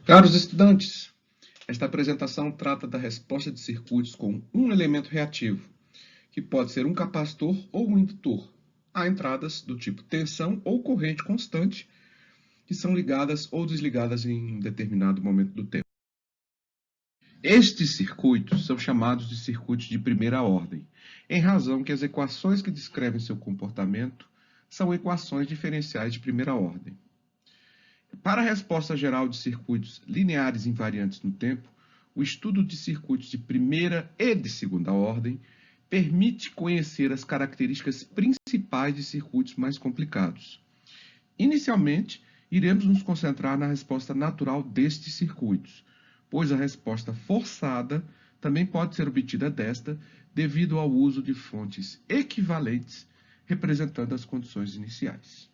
Caros estudantes, esta apresentação trata da resposta de circuitos com um elemento reativo, que pode ser um capacitor ou um indutor, a entradas do tipo tensão ou corrente constante, que são ligadas ou desligadas em determinado momento do tempo. Estes circuitos são chamados de circuitos de primeira ordem, em razão que as equações que descrevem seu comportamento são equações diferenciais de primeira ordem. Para a resposta geral de circuitos lineares invariantes no tempo, o estudo de circuitos de primeira e de segunda ordem permite conhecer as características principais de circuitos mais complicados. Inicialmente, iremos nos concentrar na resposta natural destes circuitos, pois a resposta forçada também pode ser obtida desta devido ao uso de fontes equivalentes representando as condições iniciais.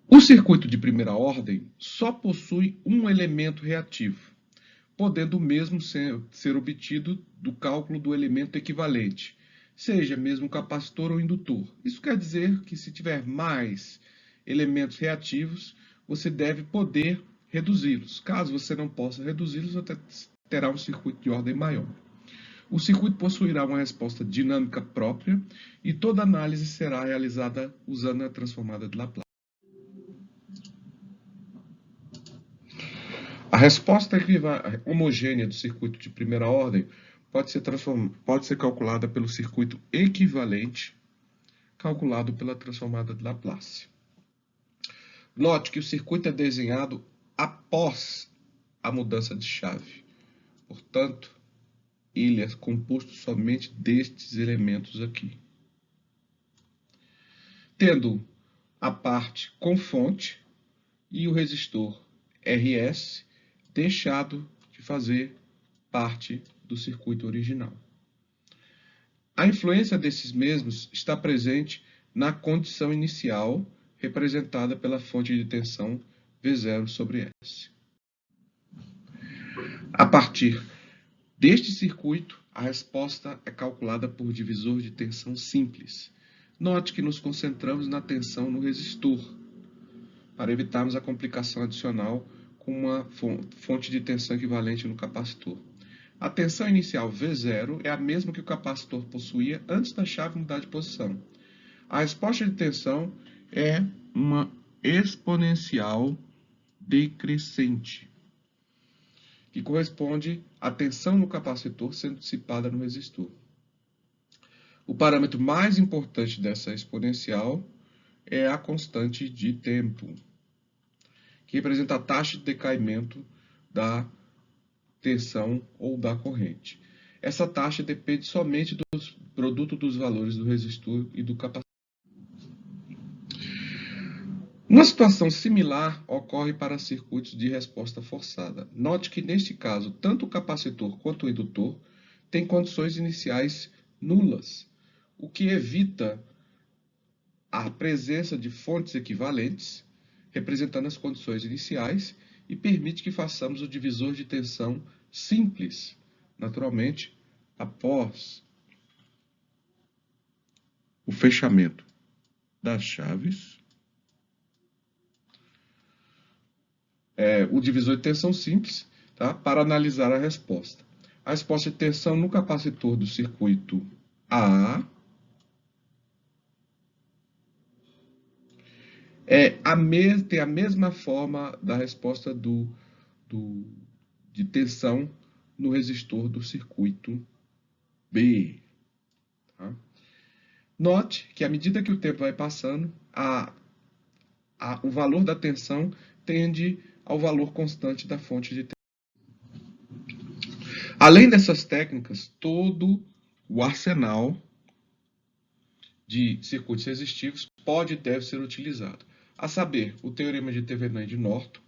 O circuito de primeira ordem só possui um elemento reativo, podendo o mesmo ser obtido do cálculo do elemento equivalente, seja mesmo capacitor ou indutor. Isso quer dizer que se tiver mais elementos reativos, você deve poder reduzi-los. Caso você não possa reduzi-los, você terá um circuito de ordem maior. O circuito possuirá uma resposta dinâmica própria e toda análise será realizada usando a transformada de Laplace. A resposta homogênea do circuito de primeira ordem pode ser calculada pelo circuito equivalente, calculado pela transformada de Laplace. Note que o circuito é desenhado após a mudança de chave. Portanto, ele é composto somente destes elementos aqui. Tendo a parte com fonte e o resistor RS deixado de fazer parte do circuito original. A influência desses mesmos está presente na condição inicial, representada pela fonte de tensão V0 sobre S. A partir deste circuito, a resposta é calculada por divisor de tensão simples. Note que nos concentramos na tensão no resistor, para evitarmos a complicação adicional com uma fonte de tensão equivalente no capacitor. A tensão inicial V0 é a mesma que o capacitor possuía antes da chave mudar de posição. A resposta de tensão é uma exponencial decrescente, que corresponde à tensão no capacitor sendo dissipada no resistor. O parâmetro mais importante dessa exponencial é a constante de tempo, que representa a taxa de decaimento da tensão ou da corrente. Essa taxa depende somente do produto dos valores do resistor e do capacitor. Uma situação similar ocorre para circuitos de resposta forçada. Note que, neste caso, tanto o capacitor quanto o indutor têm condições iniciais nulas, o que evita a presença de fontes equivalentes, representando as condições iniciais, e permite que façamos o divisor de tensão simples, naturalmente, após o fechamento das chaves. O divisor de tensão simples, tá? Para analisar a resposta. A resposta de tensão no capacitor do circuito A tem a mesma forma da resposta de tensão no resistor do circuito B. Tá? Note que à medida que o tempo vai passando, o valor da tensão tende ao valor constante da fonte de tensão. Além dessas técnicas, todo o arsenal de circuitos resistivos pode e deve ser utilizado, a saber, o teorema de Thevenin e de Norton,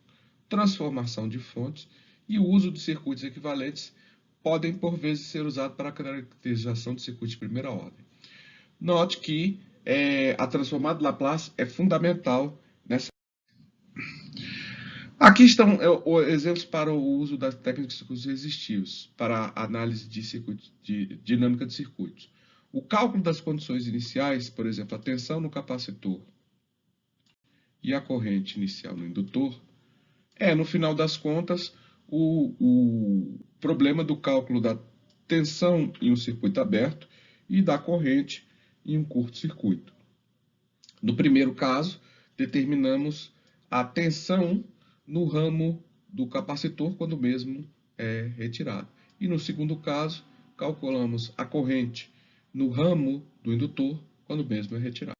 transformação de fontes e o uso de circuitos equivalentes podem, por vezes, ser usados para a caracterização de circuitos de primeira ordem. Note que a transformada de Laplace é fundamental nessa. Aqui estão exemplos para o uso das técnicas de circuitos resistivos para a análise de dinâmica de circuitos. O cálculo das condições iniciais, por exemplo, a tensão no capacitor e a corrente inicial no indutor, é, no final das contas, o problema do cálculo da tensão em um circuito aberto e da corrente em um curto-circuito. No primeiro caso, determinamos a tensão no ramo do capacitor quando o mesmo é retirado. E no segundo caso, calculamos a corrente no ramo do indutor quando o mesmo é retirado.